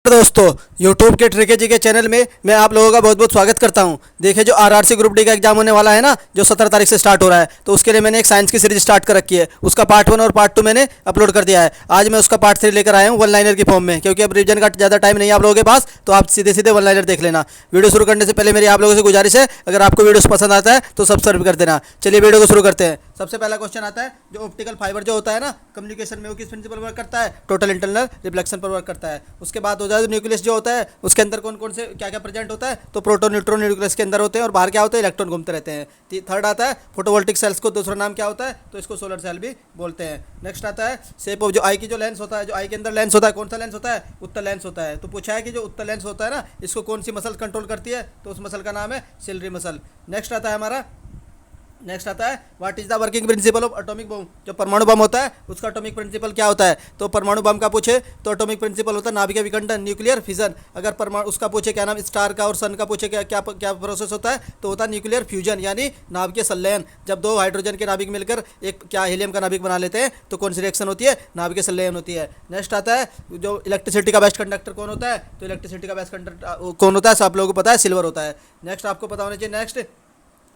दोस्तों YouTube के ट्रिके जी के चैनल में मैं आप लोगों का बहुत बहुत स्वागत करता हूं। देखिए जो आरआरसी ग्रुप डी का एग्जाम होने वाला है ना, जो 17 तारीख से स्टार्ट हो रहा है, तो उसके लिए मैंने एक साइंस की सीरीज स्टार्ट कर रखी है। उसका पार्ट 1 और पार्ट 2 मैंने अपलोड कर दिया है। आज मैं उसका पार्ट 3 लेकर आया हूँ वन लाइनर की फॉर्म में, क्योंकि अब रिविजन का ज़्यादा टाइम नहीं है आप लोगों के पास, तो आप सीधे सीधे वन लाइनर देख लेना। वीडियो शुरू करने से पहले मेरी आप लोगों से गुजारिश है, अगर आपको वीडियो पसंद आता है तो सब्सक्राइब कर देना। चलिए वीडियो को शुरू करते हैं। सबसे पहला क्वेश्चन आता है, जो ऑप्टिकल फाइबर जो होता है ना कम्युनिकेशन में, वो किस प्रिंसिपल पर वर्क करता है? टोटल इंटरनल रिफ्लेक्शन पर वर्क करता है। उसके बाद हो जाए तो न्यूक्लियस जो होता है, उसके अंदर कौन कौन से क्या क्या प्रेजेंट होता है? तो प्रोटॉन न्यूट्रॉन न्यूक्लियस के अंदर होते हैं, और बाहर क्या होता है? इलेक्ट्रॉन घूमते रहते हैं। थर्ड आता है फोटोवोल्टिक सेल्स को दूसरा नाम क्या होता है? तो इसको सोलर सेल भी बोलते हैं। नेक्स्ट आता है शेप ऑफ, जो आई की जो लेंस होता है, जो आई के अंदर लेंस होता है, कौन सा लेंस होता है? उत्तल लेंस होता है। तो पूछा है कि जो उत्तल लेंस होता है ना, इसको कौन सी मसल कंट्रोल करती है? तो उस मसल का नाम है सिलरी मसल। नेक्स्ट आता है what is the working principle of atomic bomb. जो परमाणु बम होता है उसका एटॉमिक प्रिंसिपल क्या होता है? तो परमाणु बम का पूछे तो एटॉमिक प्रिंसिपल होता है नाभिक विखंडन, न्यूक्लियर फिजन। अगर परमाणु उसका पूछे क्या नाम, स्टार का और सन का पूछे क्या क्या क्या प्रोसेस होता है, तो होता है न्यूक्लियर फ्यूजन, यानी नाभिकीय संलयन। जब दो हाइड्रोजन के नाभिक मिलकर एक क्या हीलियम का नाभिक बना लेते हैं, तो कौन सी रिएक्शन होती है? नाभिकीय संलयन होती है। नेक्स्ट आता है जो इलेक्ट्रिसिटी का बेस्ट कंडक्टर कौन होता है? तो इलेक्ट्रिसिटी का बेस्ट कंडक्टर कौन होता है? सब लोगों को पता है, सिल्वर होता है। नेक्स्ट आपको पता होना चाहिए, नेक्स्ट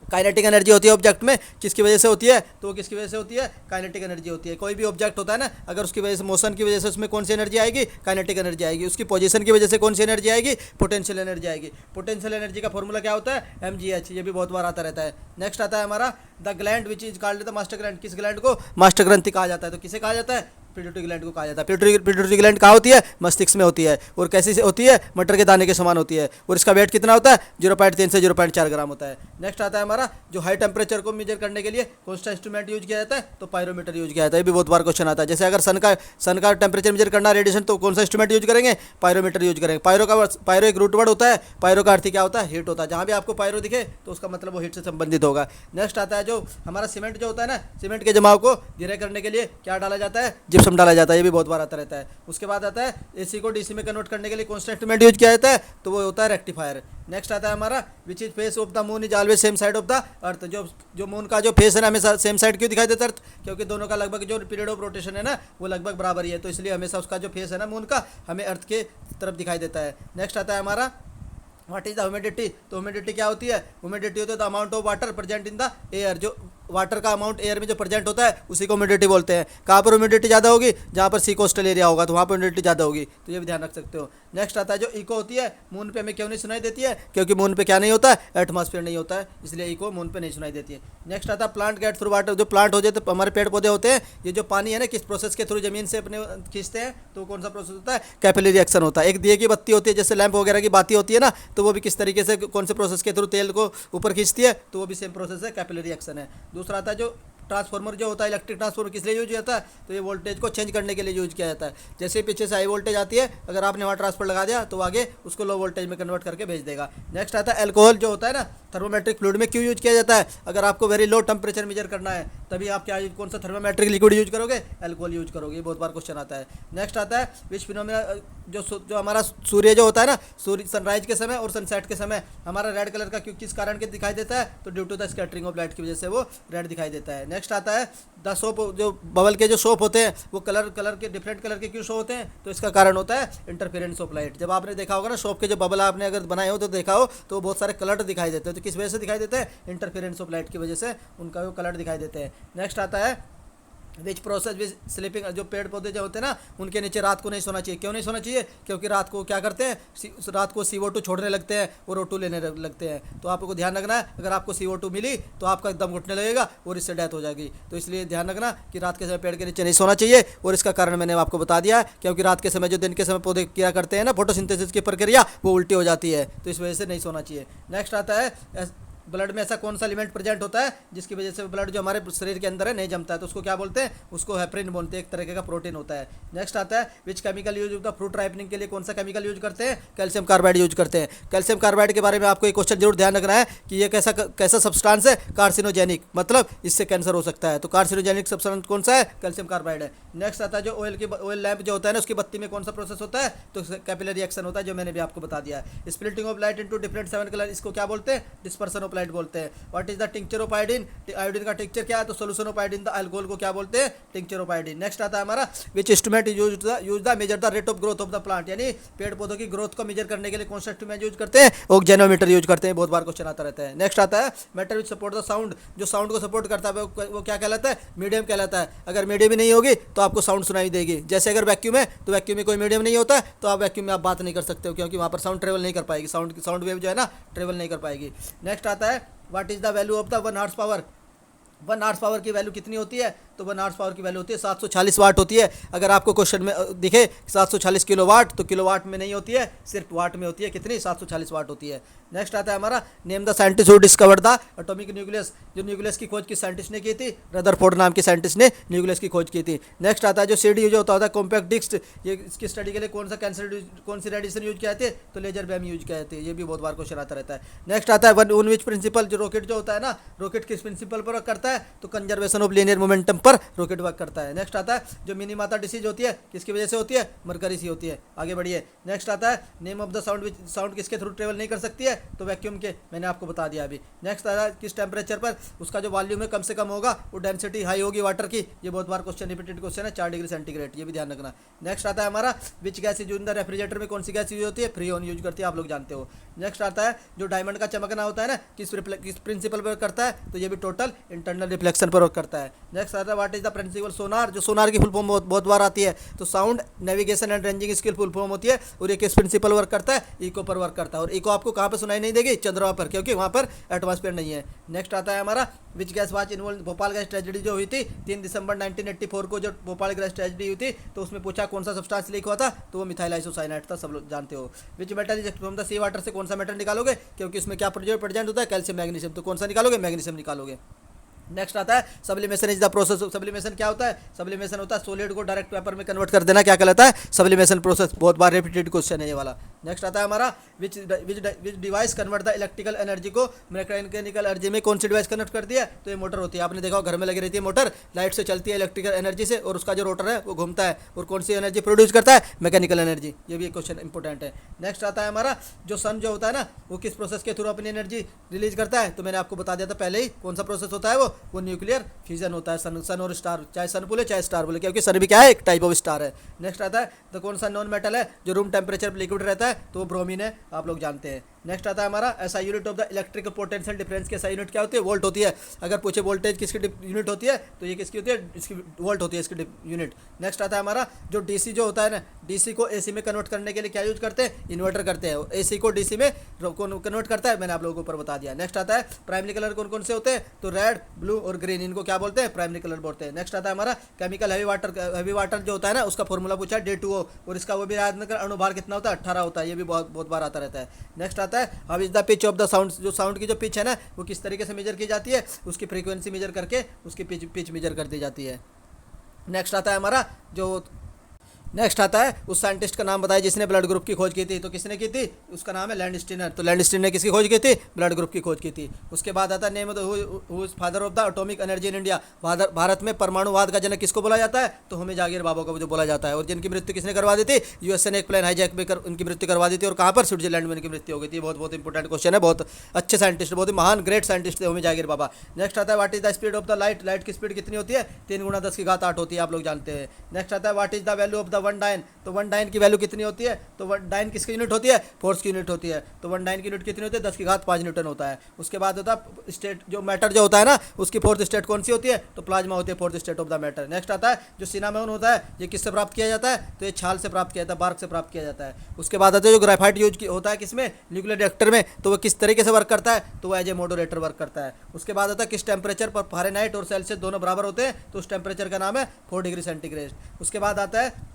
काइनेटिक एनर्जी होती है ऑब्जेक्ट में, किसकी वजह से होती है? तो वो किसकी वजह से होती है? काइनेटिक एनर्जी होती है। कोई भी ऑब्जेक्ट होता है ना, अगर उसकी वजह से मोशन की वजह से उसमें कौन सी एनर्जी आएगी? काइनेटिक एनर्जी आएगी। उसकी पोजीशन की वजह से कौन सी एनर्जी आएगी? पोटेंशियल एनर्जी आएगी। पोटेंशियल एनर्जी का फॉर्मूला क्या होता है? mgh। ये भी बहुत बार आता रहता है। नेक्स्ट आता है हमारा the gland which is called the master gland. किस ग्लैंड को मास्टर ग्रंथि कहा जाता है? तो किसे कहा जाता है? पिट्यूटरी ग्लैंड को कहा जाता है। पिट्यूटरी ग्लैंड कहाँ होती है? मस्तिष्क में होती है। और कैसी से होती है? मटर के दाने के समान होती है। और इसका वेट कितना होता है? 0.3 से 0.4 ग्राम होता है। नेक्स्ट आता है हमारा जो हाई टेम्परेचर को मेजर करने के लिए कौन सा इंस्ट्रूमेंट यूज किया जाता है? तो पायरोमीटर यूज किया जाता है। ये भी बहुत बार क्वेश्चन आता है। जैसे अगर सन का टेम्परेचर मेजर करना रेडिएशन, तो कौन सा इंस्ट्रूमेंट यूज करेंगे? पायरोमीटर यूज करेंगे। पायरो एक रूट वर्ड होता है। पायरो का अर्थ क्या होता है? हीट होता है। जहाँ भी आपको पायरो दिखे तो उसका मतलब वो हीट से संबंधित होगा। नेक्स्ट आता है जो हमारा सीमेंट जो होता है ना, सीमेंट के जमाव को धीरे करने के लिए क्या डाला जाता है? जिप्सम डाला जाता है। ये भी बहुत बार आता रहता है। उसके बाद आता है एसी को डीसी में कन्वर्ट करने के लिए कौन सा इंस्ट्रूमेंट यूज किया जाता है? तो वो होता है रेक्टिफायर। नेक्स्ट आता है हमारा which is face of the moon is always same side of the earth. जो मून का जो फेस है ना, हमेशा सेम साइड क्यों दिखाई देता है? अर्थ, क्योंकि दोनों का लगभग जो पीरियड ऑफ रोटेशन है ना, वो लगभग बराबर ही है, तो इसलिए हमेशा उसका जो फेस है ना मून का, हमें अर्थ के तरफ दिखाई देता है। नेक्स्ट आता है हमारा व्हाट इज द ह्यूमिडिटी। तो ह्यूमिडिटी क्या होती है? ह्यूमिडिटी होती है the amount of water present in the air. जो वाटर का अमाउंट एयर में जो प्रेजेंट होता है उसी को ह्यूमिडिटी बोलते हैं। कहाँ पर ह्यूमिडिटी ज़्यादा होगी? जहाँ पर सी कोस्टल एरिया होगा, तो वहाँ पर ह्यूमिडिटी ज़्यादा होगी, तो ये भी ध्यान रख सकते हो। नेक्स्ट आता है जो इको होती है, मून पे हमें क्यों नहीं सुनाई देती है? क्योंकि मून पे क्या नहीं होता है? एटमॉस्फेयर नहीं होता है, इसलिए इको मून पे नहीं सुनाई देती है। नेक्स्ट आता है प्लांट गेट थ्रू वाटर। जो प्लांट हो जाए तो हमारे पेड़ पौधे होते हैं, ये जो पानी है ना, किस प्रोसेस के थ्रू जमीन से अपने खींचते हैं? तो कौन सा प्रोसेस होता है? कैपिलरी एक्शन होता है। एक दिए की बत्ती होती है, जैसे लैंप वगैरह की बाती होती है ना, तो वो भी किस तरीके से कौन से प्रोसेस के थ्रू तेल को ऊपर खींचती है? तो वो भी सेम प्रोसेस है, कैपिलरी एक्शन है। दूसरा आता है जो ट्रांसफार्मर जो होता है, इलेक्ट्रिक ट्रांसफार्मर किस लिए यूज होता है? तो ये वोल्टेज को चेंज करने के लिए यूज किया जाता है। जैसे पीछे से हाई वोल्टेज आती है, अगर आपने वहाँ ट्रांसफर लगा दिया तो आगे उसको लो वोल्टेज में कन्वर्ट करके भेज देगा। नेक्स्ट आता है एल्कोहल जो होता है ना, थर्मोमेट्रिक फ्लूइड में क्यों यूज किया जाता है? अगर आपको वेरी लो टेम्परेचर मेजर करना है, तभी आप क्या कौन सा थर्मोमेट्रिक लिक्विड यूज करोगे? एल्कोहल यूज करोगे। बहुत बार क्वेश्चन आता है। नेक्स्ट आता है विच फिनोमेना, जो हमारा सूर्य जो होता है ना, सूर्य सनराइज के समय और सनसेट के समय हमारा रेड कलर का क्यों, किस कारण के दिखाई देता है? तो due to the scattering of light की वजह से वो रेड दिखाई देता है। नेक्स्ट आता है द सोप, जो बबल के जो सोप होते हैं वो कलर के डिफरेंट कलर के क्यों शो होते हैं? तो इसका कारण होता है इंटरफेरेंस ऑफ लाइट। जब आपने देखा होगा ना सोप के जो बबल आपने अगर बनाए हो तो देखा हो, तो बहुत सारे कलर दिखाई देते हैं। तो किस वजह से दिखाई देते हैं? इंटरफेरेंस ऑफ लाइट की वजह से उनका वो कलर दिखाई देते हैं। नेक्स्ट आता है विच प्रोसेस विच स्लीपिंग। जो पेड़ पौधे जो होते हैं ना, उनके नीचे रात को नहीं सोना चाहिए। क्यों नहीं सोना चाहिए? क्योंकि रात को क्या करते हैं? रात को CO2 छोड़ने लगते हैं और O2 लेने लगते हैं। तो आपको ध्यान रखना है, अगर आपको CO2 मिली तो आपका दम घुटने लगेगा और इससे डेथ हो जाएगी। तो इसलिए ध्यान रखना कि रात के समय पेड़ के नीचे नहीं सोना चाहिए। और इसका कारण मैंने आपको बता दिया है, क्योंकि रात के समय जो दिन के समय पौधे किया करते हैं ना, फोटोसिंथेसिस की प्रक्रिया, वो उल्टी हो जाती है, तो इस वजह से नहीं सोना चाहिए। नेक्स्ट आता है ब्लड में ऐसा कौन सा एलिमेंट प्रेजेंट होता है जिसकी वजह से ब्लड जो हमारे शरीर के अंदर है नहीं जमता है? तो उसको क्या बोलते हैं? उसको हेपरिन बोलते हैं, एक तरह का प्रोटीन होता है। नेक्स्ट आता है विच केमिकल यूज होता है फ्रूट राइपनिंग के लिए? कौन सा केमिकल यूज करते हैं? कैल्शियम कार्बाइड यूज करते हैं। कैल्शियम कार्बाइड के बारे में आपको एक क्वेश्चन जरूर ध्यान रखना है कि ये कैसा सब्सटेंस है? कार्सिनोजेनिक, मतलब इससे कैंसर हो सकता है। तो कार्सिनोजेनिक सब्सटेंस कौन सा है? कैल्शियम कार्बाइड है। नेक्स्ट आता है जो ऑयल लैंप जो होता है ना उसकी बत्ती में कौन सा प्रोसेस होता है, तो कैपिलरी एक्शन होता है, जो मैंने भी आपको बता दिया है। Splitting of light into different 7 colour, इसको क्या बोलते हैं, डिस्पर्सन ऑफ लाइट बोलते हैं। What is the tincture of iodine, iodine का टिंक्चर क्या है, तो solution of iodine the alcohol को क्या बोलते हैं, टिंक्चर ऑफ आयोडीन। नेक्स्ट आता है हमारा which instrument use the measure the rate of growth of the plant, यानी पेड़ पौधों की ग्रोथ को मेजर करने के लिए कौन सा इंस्ट्रूमेंट यूज करते हैं, ओक्जेनोमीटर यूज करते हैं, बहुत बार क्वेश्चन आता रहता है। नेक्स्ट आता है matter which support the sound, जो साउंड को सपोर्ट करता है वो क्या कहलाता है, मीडियम कहलाता है। अगर मीडियम ही नहीं होगी तो आपको साउंड सुनाई देगी। जैसे अगर वैक्यूम है तो वैक्यूम में कोई मीडियम नहीं होता है, तो आप वैक्यूम में आप बात नहीं कर सकते हो, क्योंकि वहाँ पर साउंड ट्रेवल नहीं कर पाएगी, साउंड वेव जो है ना ट्रेवल नहीं कर पाएगी। नेक्स्ट आता है what is the value of the 1 horse power, 1 horse power की वैल्यू कितनी होती है, तो 1 हॉर्स पावर की वैल्यू होती है 740 वाट होती है। अगर आपको क्वेश्चन में दिखे 740 किलोवाट, तो किलोवाट में नहीं होती है, सिर्फ वाट में होती है। कितनी, 740 वाट होती है। नेक्स्ट आता है हमारा name the scientist who discovered the atomic nucleus, जो न्यूक्लियस की खोज किस साइंटिस्ट ने की थी, रदरफोर्ड नाम के साइंटिस्ट ने न्यूक्लियस की खोज की थी। नेक्स्ट आता है जो सीडी यूज होता है कॉम्पैक्ट डिस्क, ये इसकी स्टडी के लिए कौन सी रेडिएशन यूज किया जाती है, तो लेजर बैम यूज किया जाती है। ये भी बहुत बार क्वेश्चन आता रहता है। नेक्स्ट आता है वन विच प्रिंसिपल, जो रॉकेट जो होता है ना, रॉकेट किस प्रिंसिपल पर वर्क करता है, तो कंजर्वेशन ऑफ लीनियर मोमेंटम पर रॉकेट वर्क करता है। नेक्स्ट आता है जो मिनीमाता डिसीज होती है किसकी वजह से होती है, मरकरी से होती है। आगे बढ़िए। नेक्स्ट आता है name of the sound, sound किसके थ्रू ट्रेवल नहीं कर सकती है, तो वैक्यूम के, मैंने आपको बता दिया अभी। नेक्स्ट आता है किस टेम्परेचर पर उसका जो वॉल्यूम है कम से कम होगा, वो डेंसिटी हाई होगी वाटर की। ये बहुत बार क्वेश्चन रिपीटेड क्वेश्चन है, 4 डिग्री सेंटीग्रेड, ये भी ध्यान रखना। नेक्स्ट आता है हमारा which gas use in the refrigerator, में कौन सी गैस यूज होती है, फ्रीऑन यूज करती है, आप लोग जानते हो। नेक्स्ट आता है जो डायमंड का चमकना होता है ना, किस प्रिंसिपल पर करता है, तो ये भी टोटल इंटरनल रिफ्लेक्शन पर वर्क करता है। नेक्स्ट आता है व्हाट इज द प्रिंसिपल सोनार, जो सोनार की फुल फॉर्म बहुत बार आती है, तो sound navigation and ranging skill full form होती है, और ये किस प्रिंसिपल वर्क करता है, इको पर वर्क करता है। और इको आपको कहाँ पर सुनाई नहीं देगी, चंद्रमा पर, क्योंकि वहाँ पर एटमॉस्फेयर नहीं है। नेक्स्ट आता है हमारा which gas watch involve, Bhopal gas tragedy जो हुई थी 3 दिसंबर 1984 को, जो भोपाल गैस ट्रेजेडी हुई थी, तो उसमें पूछा कौन सा सब्सटेंस लीक हुआ था, तो वो मिथाइल आइसोसाइनाइड था, सब लोग जानते हो। Which metal is from the sea water, से कौन सा मेटल निकालोगे, क्योंकि उसमें क्या प्रेजेंट होता है, कैल्शियम मैग्नीशियम, तो कौन सा निकालोगे, मैग्नीशियम निकालोगे। नेक्स्ट आता है sublimation is the process, sublimation क्या होता है, सब्लिमेशन होता है सॉलिड को डायरेक्ट पेपर में कन्वर्ट कर देना, क्या कहलाता है, सब्लिमेशन प्रोसेस। बहुत बार रिपीटेड क्वेश्चन है ये वाला। नेक्स्ट आता है हमारा विच device convert the electrical energy को मैकेनिकल एनर्जी में, कौन सी डिवाइस कन्वर्ट करती है, तो ये मोटर होती है। आपने देखा घर में लगी रहती है मोटर, लाइट से चलती है इलेक्ट्रिकल एनर्जी से, और उसका जो रोटर है वो घूमता है, और कौन सी एनर्जी प्रोड्यूस करता है, मैकेनिकल एनर्जी। ये भी एक क्वेश्चन इंपॉर्टेंट है। नेक्स्ट आता है हमारा जो सन जो होता है ना, वो किस प्रोसेस के थ्रू अपनी एनर्जी रिलीज करता है, तो मैंने आपको बता दिया था पहले ही, कौन सा प्रोसेस होता है वो न्यूक्लियर फ्यूजन होता है। सन और स्टार, चाहे सन बोले चाहे स्टार बोले, क्योंकि सन भी क्या है, एक टाइप ऑफ स्टार है। नेक्स्ट आता है तो कौन सा नॉन मेटल है जो रूम टेम्परेचर पर लिक्विड रहता है, तो वो ब्रोमीन है, आप लोग जानते हैं। नेक्स्ट आता है हमारा ऐसा unit of the electrical potential difference की ऐसा यूनिट क्या होती है, वोल्ट होती है। अगर पूछे वोल्टेज किसकी यूनिट होती है, तो ये किसकी होती है, इसकी वोल्ट होती है, इसकी यूनिट। नेक्स्ट आता है हमारा जो डीसी जो होता है ना, डीसी को एसी में कन्वर्ट करने के लिए क्या यूज करते हैं, इन्वर्टर करते हैं। एसी को डीसी में कन्वर्ट करता है, मैंने आप लोगों को ऊपर बता दिया। नेक्स्ट आता है प्राइमरी कलर कौन कौन से होते हैं, तो रेड, ब्लू और ग्रीन, इनको क्या बोलते हैं, प्राइमरी कलर बोलते हैं। नेक्स्ट आता है हमारा केमिकल हैवी वाटर जो होता है ना, उसका फॉर्मूला पूछा है H2O, और इसका वो भी याद नगर अणुभार कितना होता है, 18 होता है। ये भी बहुत बार आता रहता है। नेक्स्ट आता है how is the pitch of the sound, जो साउंड की जो पिच है ना, वो किस तरीके से मेजर की जाती है, उसकी फ्रीक्वेंसी मेजर करके उसकी पिच मेजर कर दी जाती है। नेक्स्ट आता है हमारा जो नेक्स्ट आता है उस साइंटिस्ट का नाम बताया जिसने ब्लड ग्रुप की खोज की थी, तो किसने की थी, उसका नाम है लैंडस्टीनर। तो लैंडस्टीनर ने किसकी खोज की थी, ब्लड ग्रुप की खोज की थी। उसके बाद आता है name who is father of the atomic energy in India, Bharat में परमाणुवाद का जनक किसको बोला जाता है, तो हमें जागीर बाबा को जो बोला जाता है। और जिनकी मृत्यु किसने करवा दी थी, यूएसए ने एक प्लेन हाईजैक में उनकी मृत्यु करवा दी थी, और कहाँ पर, स्विट्जरलैंड में उनकी मृत्यु हो गई थी। बहुत इंपॉर्टेंट क्वेश्चन है, बहुत अच्छे साइंटिस्ट, बहुत ही महान ग्रेट साइंटिस्ट थे हमें जागीर बाबा। नेक्स्ट आता है what is the speed of the light, light की स्पीड कितनी होती है, 3 × 10⁸ होती है, आप लोग जानते हैं। नेक्स्ट आता है what is the value of the 1 dyne, तो 1 डाइन की वैल्यू कितनी होती है, तो 1 डाइन किसकी यूनिट होती है, फोर्स की यूनिट होती है। तो 1 डाइन की यूनिट कितनी होती है, 10⁵ न्यूटन होता है। उसके बाद होता है स्टेट, जो मैटर जो होता है ना, उसकी फोर्थ स्टेट कौन सी होती है, तो प्लाज्मा होती है, fourth state of the matter. Next आता है जो सिनामोन होता है, ये किससे प्राप्त किया जाता है, तो ये छाल से प्राप्त किया जाता है, बार्क से प्राप्त किया जाता है। उसके बाद आता है जो ग्रेफाइट यूज होता है किसमें, न्यूक्लियर रिएक्टर में, तो वो किस तरीके से वर्क करता है, तो वो एज ए मॉडरेटर वर्क करता है। उसके बाद आता है किस टेम्परेचर पर फ़ारेनहाइट और सेल्सियस दोनों बराबर होते हैं, तो उस टेम्परेचर का नाम है 4 डिग्री सेंटीग्रेड। उसके बाद आता है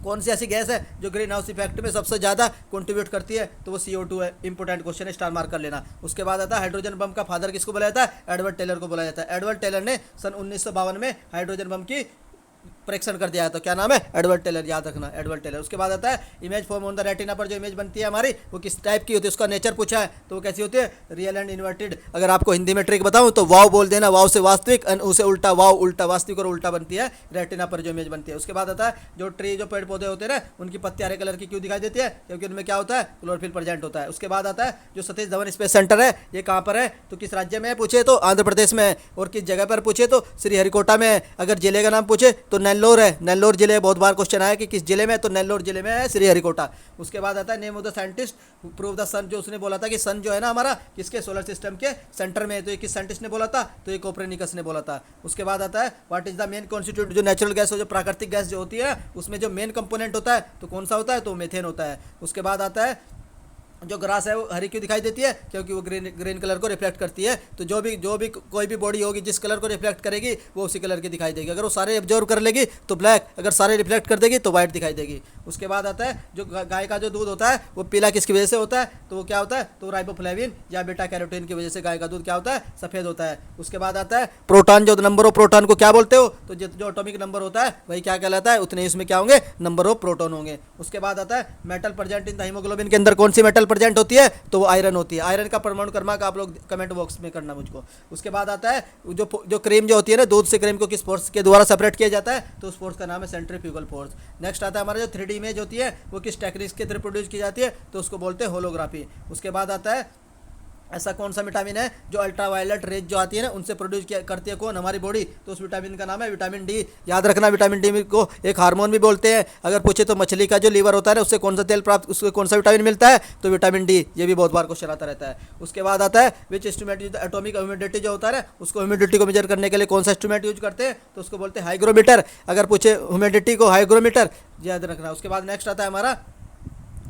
कौन सी ऐसी गैस है जो ग्रीन हाउस इफेक्ट में सबसे ज़्यादा कंट्रीब्यूट करती है, तो वो CO2 है। इंपॉर्टेंट क्वेश्चन है, स्टार मार्क कर लेना। उसके बाद आता है हाइड्रोजन बम का फादर किसको बोला जाता है, एडवर्ड टेलर को बोला जाता है। एडवर्ड टेलर ने सन 1952 में हाइड्रोजन बम की परीक्षण कर दिया है। तो क्या नाम है? एडवर्ड टेलर, याद रखना एडवर्ड टेलर। उसके बाद आता है image form on the retina पर जो इमेज बनती है हमारी वो किस टाइप की होती है, उसका नेचर पूछा है तो वो कैसी होती है? Real and inverted. अगर आपको हिंदी में ट्रिक बताऊं तो वाव बोल देना, वाव से वास्तविक, उसे उल्टा वाव, उल्टा वास्तविक और उल्टा बनती है रेटिना पर जो इमेज बनती है। उसके बाद आता है जो ट्री, जो पेड़ पौधे होते हैं ना, उनकी पत्ती हरे कलर की क्यों दिखाई देती है? क्योंकि उनमें क्या होता है? क्लोरोफिल प्रेजेंट होता है। उसके बाद आता है जो सतीश धवन स्पेस सेंटर है ये कहाँ पर है? तो किस राज्य में है पूछे तो आंध्र प्रदेश में है, और किस जगह पर पूछे तो श्रीहरिकोटा में है। अगर जिले का नाम पूछे तो नेल्लोर है, नेल्लोर जिले, बहुत बार क्वेश्चन आया कि किस जिले में, तो नेल्लोर जिले में है श्रीहरिकोटा। उसके बाद आता है name of the scientist prove the sun, जो उसने बोला था कि सन जो है ना हमारा किसके? सोलर सिस्टम के सेंटर में है। तो ये किस साइंटिस्ट ने बोला था? तो ये कोपरनिकस ने बोला था। उसके बाद आता है what is the main constitute, जो नेचुरल गैस हो, जो प्राकृतिक गैस जो होती है उसमें जो मेन कंपोनेंट होता है तो कौन सा होता है? तो मीथेन होता है। उसके बाद आता है जो ग्रास है वो हरी क्यों दिखाई देती है? क्योंकि वो ग्रीन कलर को रिफ्लेक्ट करती है। तो जो भी कोई भी बॉडी होगी जिस कलर को रिफ्लेक्ट करेगी वो उसी कलर की दिखाई देगी। अगर वो सारे एब्जॉर्व कर लेगी तो ब्लैक, अगर सारे रिफ्लेक्ट कर देगी तो वाइट दिखाई देगी। उसके बाद आता है जो गाय का जो दूध होता है वो पीला किसकी वजह से होता है? तो वो क्या होता है? तो राइबोफ्लेविन या बीटा कैरोटीन की वजह से गाय का दूध क्या होता है? सफ़ेद होता है। उसके बाद आता है प्रोटॉन, जो नंबर ऑफ प्रोटॉन को क्या बोलते हो? तो जो एटॉमिक नंबर होता है वही क्या कहलाता है? उतने ही उसमें क्या होंगे? नंबर ऑफ प्रोटॉन होंगे। उसके बाद आता है metal present in the haemoglobin, के अंदर कौन सी मेटल प्रेजेंट होती है? तो वो आयरन होती है। आयरन का परमाणु क्रमांक आप लोग कमेंट बॉक्स में करना मुझको। उसके बाद आता है जो क्रीम जो होती है ना, दूध से क्रीम को किस फोर्स के द्वारा सेपरेट किया जाता है? तो उस फोर्स का नाम है सेंट्रीफ्यूगल फोर्स। नेक्स्ट आता है हमारा जो 3D इमेज होती है वो किस टेक्निक के थ्रू प्रोड्यूस की जाती है? तो उसको बोलते हैं होलोग्राफी। उसके बाद आता है ऐसा कौन सा विटामिन है जो अल्ट्रावायलेट रेज जो आती है ना उनसे प्रोड्यूस करती है कौन? हमारी बॉडी। तो उस विटामिन का नाम है विटामिन डी। याद रखना विटामिन डी को एक हार्मोन भी बोलते हैं। अगर पूछे तो मछली का जो लीवर होता है ना उससे कौन सा तेल प्राप्त, उससे कौन सा विटामिन मिलता है? तो विटामिन डी। ये भी बहुत बार क्वेश्चन आता रहता है। उसके बाद आता है विच इंस्ट्रूमेंट, एटॉमिक ह्यूमिडिटी जो होता है ना उसको ह्यूमिडिटी को मेजर करने के लिए कौन सा इंस्ट्रूमेंट यूज करते हैं? तो उसको बोलते हैं हाइग्रोमीटर। अगर पूछे ह्यूमिडिटी को हाइग्रोमीटर, याद रखना। उसके बाद नेक्स्ट आता है हमारा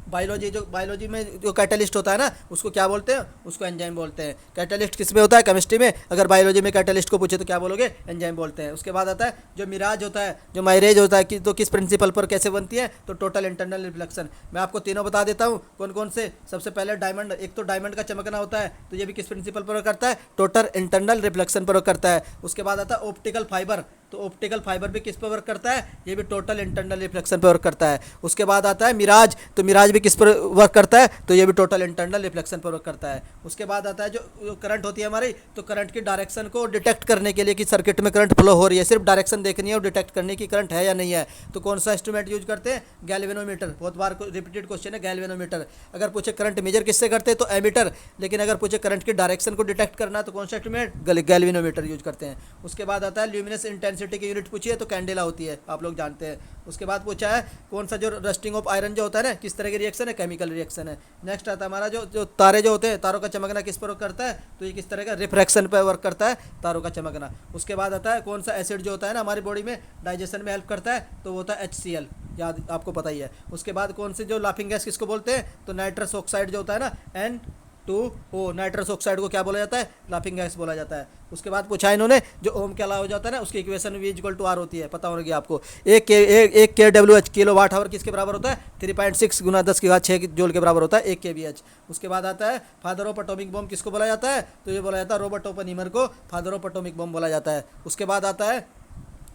बायोलॉजी में जो कैटलिस्ट होता है ना उसको क्या बोलते हैं? उसको एंजाइम बोलते हैं। कैटलिस्ट किस में होता है? केमिस्ट्री में। अगर बायोलॉजी में कैटलिस्ट को पूछे तो क्या बोलोगे? एंजाइम बोलते हैं। उसके बाद आता है जो मिराज होता है, जो माइरेज होता है कि तो किस प्रिंसिपल पर कैसे बनती है? तो टोटल इंटरनल रिफ्लेक्शन। मैं आपको तीनों बता देता हूँ कौन कौन से। सबसे पहले डायमंड, एक तो डायमंड का चमकना होता है तो ये भी किस प्रिंसिपल पर वर्क करता है? टोटल इंटरनल रिफ्लेक्शन पर वर्क करता है। उसके बाद आता है ऑप्टिकल फाइबर, तो ऑप्टिकल फाइबर भी किस पर वर्क करता है? ये भी टोटल इंटरनल रिफ्लेक्शन पर वर्क करता है। उसके बाद आता है मिराज, तो मिराज भी किस पर वर्क करता है? तो ये भी टोटल इंटरनल रिफ्लेक्शन पर वर्क करता है। उसके बाद आता है जो करंट होती है हमारी, तो करंट की डायरेक्शन को डिटेक्ट करने के लिए कि सर्किट में करंट फ्लो हो रही है, सिर्फ डायरेक्शन देखनी है और डिटेक्ट करने की करंट है या नहीं है, तो कौन सा इंस्ट्रूमेंट यूज करते हैं? गैल्वेनोमीटर। बहुत बार रिपीटेड क्वेश्चन है गैल्वेनोमीटर। अगर पूछे करंट मेजर किससे करते हैं? तो एमीटर। लेकिन अगर पूछे करंट की डायरेक्शन को डिटेक्ट करना तो कौन सा इंस्ट्रूमेंट? गैल्वेनोमीटर यूज करते हैं। उसके बाद आता है ल्यूमिनस इंटेंसिटी की यूनिट पूछिए तो कैंडेला होती है, आप लोग जानते हैं। उसके बाद पूछा है कौन सा जो रस्टिंग ऑफ आयरन जो होता है ना किस तरह की रिएक्शन है? केमिकल रिएक्शन है। नेक्स्ट आता है हमारा जो तारे जो होते हैं, तारों का चमकना किस पर वर्क करता है? तो ये किस तरह का? रिफ्रैक्शन पर वर्क करता है तारों का चमकना। उसके बाद आता है कौन सा एसिड जो होता है ना हमारी बॉडी में डाइजेशन में हेल्प करता है? तो वो होता है HCl, याद आपको पता ही है। उसके बाद कौन से जो लाफिंग गैस किसको बोलते हैं? तो नाइट्रस ऑक्साइड जो होता है ना N2O, नाइट्रस ऑक्साइड को क्या बोला जाता है? लाफिंग गैस बोला जाता है। उसके बाद पूछा इन्होंने जो ओम के अलावा हो जाता है ना उसकी इक्वेशन V=R होती है, पता होगी आपको। एक kWh किलो वाट आवर किसके बराबर होता है? 3.6 × 10⁶ जूल के बराबर होता है 1 kWh। उसके बाद आता है फादर ऑफ एटॉमिक बम किसको बोला जाता है? तो ये बोला जाता है रॉबर्ट ओपेनहीमर को फादर ऑफ एटॉमिक बम बोला जाता है। उसके बाद आता है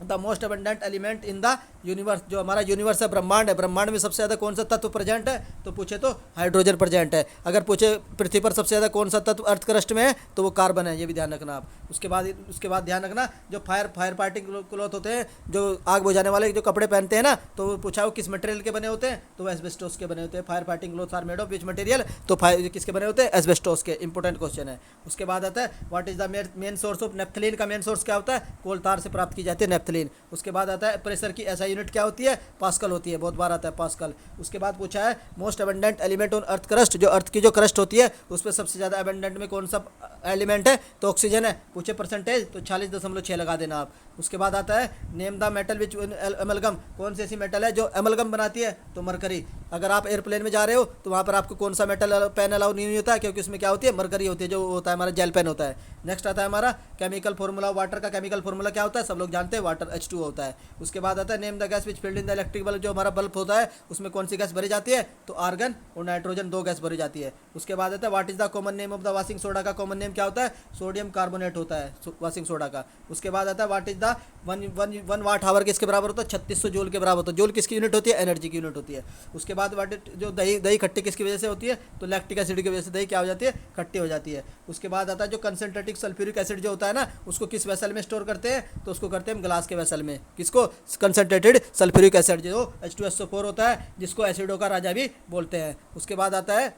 the most abundant element in the universe, जो हमारा यूनिवर्स है ब्रह्मांड है, ब्रह्मांड में सबसे ज़्यादा कौन सा तत्व प्रेजेंट है? तो पूछे तो हाइड्रोजन प्रेजेंट है। अगर पूछे पृथ्वी पर सबसे ज़्यादा कौन सा तत्व अर्थ क्रस्ट में है? तो वो कार्बन है, ये भी ध्यान रखना आप। उसके बाद ध्यान रखना जो फायर फाइटिंग क्लॉथ होते हैं, जो आग बुझाने वाले जो कपड़े पहनते हैं ना, तो वो पूछा वो किस मटेरियल के बने होते हैं? तो वो एस्बेस्टोस के बने होते हैं। Fire fighting cloth are made of which material? तो किसके बने होते हैं? एस्बेस्टोस के। इंपॉर्टेंट क्वेश्चन है। उसके बाद आता है what is the main source of naphthalene, का मेन सोर्स क्या होता है? कोल तार से प्राप्त की जाती है नेफ्थलीन। उसके बाद आता है प्रेशर की ऐसा यूनिट क्या होती है? पास्कल होती है, बहुत बार आता है पास्कल। उसके बाद पूछा है most abundant element on earth crust, जो अर्थ की जो क्रस्ट होती है उस पर सबसे ज़्यादा अबंडेंट में कौन सा एलिमेंट है? तो ऑक्सीजन है। पूछे परसेंटेज तो 46.6 लगा देना आप। उसके बाद आता है name the metal which amalgam, कौन सी ऐसी मेटल है जो एमलगम बनाती है? तो मरकरी। अगर आप एयरप्लेन में जा रहे हो तो वहाँ पर आपको कौन सा मेटल पेन अलाउ नहीं होता है? क्योंकि उसमें क्या होती है? मरकरी होती है, जो होता है हमारा जेल पेन होता है। नेक्स्ट आता है हमारा केमिकल फॉर्मूला, वाटर का केमिकल फॉर्मूला क्या होता है? सब लोग जानते हैं, वाटर H2 होता है। उसके बाद आता है name the gas which filled in the electric bulb, जो हमारा बल्ब होता है उसमें कौन सी गैस भरी जाती है? तो आर्गन और नाइट्रोजन, 2 गैस भरी जाती है। उसके बाद आता है what is the common name of the washing soda, का कॉमन नेम क्या होता है? सोडियम कार्बोनेट होता है वॉशिंग सोडा का। उसके बाद आता है व्हाट इज द था, वन वाट आवर किसके बराबर होता है, 3600 जूल के बराबर होता है। जूल किसकी यूनिट होती है, एनर्जी की यूनिट होती है। उसके बाद वाट जो दही खट्टी किसकी वजह से होती है, तो लैक्टिक एसिड की वजह से दही क्या हो जाती है, खट्टी हो जाती है। उसके बाद आता है जो कंसनट्रेटिक सल्फ्यूरिक एसिड जो होता है ना, उसको किस वेसल में स्टोर करते हैं, तो उसको करते हैं हम ग्लास के वेसल में। किसको, कंसनट्रेटेड सल्फ्यूरिक एसिड जो H2SO4 होता है, जिसको एसिडों का राजा भी बोलते हैं। उसके बाद आता है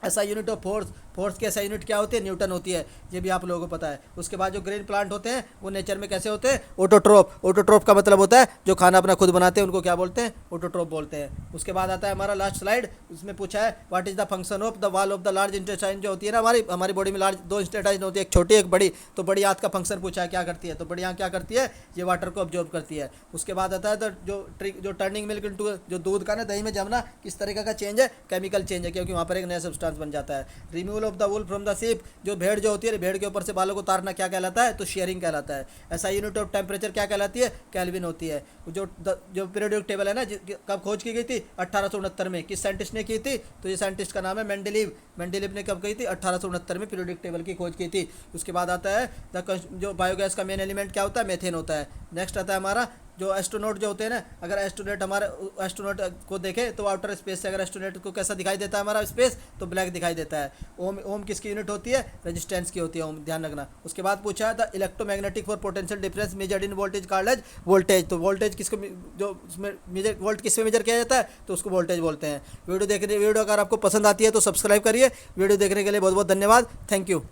ऐसा यूनिट ऑफ फोर्स की ऐसा यूनिट क्या होती है, न्यूटन होती है, ये भी आप लोगों को पता है। उसके बाद जो ग्रेन प्लांट होते हैं वो नेचर में कैसे होते हैं, ऑटोट्रोप का मतलब होता है जो खाना अपना खुद बनाते हैं, उनको क्या बोलते हैं, ऑटोट्रोप बोलते हैं। उसके बाद आता है हमारा लास्ट स्लाइड, उसमें पूछा है what is the function of the wall of the large intestine, जो होती है ना हमारी बॉडी में लार्ज 2 इंटेस्टाइन होती है, एक छोटी एक बड़ी। तो बड़ी आंत का फंक्शन पूछा है क्या करती है, तो बड़ी आंत क्या करती है, ये वाटर को ऑब्जॉर्ब करती है। उसके बाद आता है जो टर्निंग मिल्क इनटू, जो दूध का ना दही में जमना, किस तरीके का चेंज है, केमिकल चेंज है, क्योंकि वहाँ पर एक नया सब्सटेंस बन जाता है। Removal of the wool from the sheep, जो भेड़ जो होती है, भेड़ के ऊपर से बालों को उतारना क्या कहलाता है, तो शेयरिंग कहलाता है। ऐसा यूनिट ऑफ टेम्परेचर क्या कहलाती है, केल्विन होती है। जो पीरियोडिक टेबल है ना, कब खोज की गई थी, 1869 में। किस साइंटिस्ट ने की थी, तो ये साइंटिस्ट का नाम है मेंडेलीव ने कब की थी, 1869 में पीरियोडिक टेबल की खोज की थी। उसके बाद आता है जो बायोगैस का मेन एलिमेंट क्या होता है, मेथेन होता है। नेक्स्ट आता है हमारा जो एस्ट्रोनॉट जो होते हैं ना, अगर एस्ट्रोनॉट को देखें तो आउटर स्पेस से, अगर एस्ट्रोनॉट को कैसा दिखाई देता है हमारा स्पेस, तो ब्लैक दिखाई देता है। ओम किसकी यूनिट होती है, रेजिस्टेंस की होती है, ओम ध्यान रखना। उसके बाद पूछा है the electromagnetic for potential difference measured in voltage called as voltage, तो वोल्टेज किसको, जो उसमें मेजर वोल्ट किसमें मेजर किया जाता है, तो उसको वोल्टेज बोलते हैं। वीडियो अगर आपको पसंद आती है तो सब्सक्राइब करिए। वीडियो देखने के लिए बहुत बहुत धन्यवाद, थैंक यू।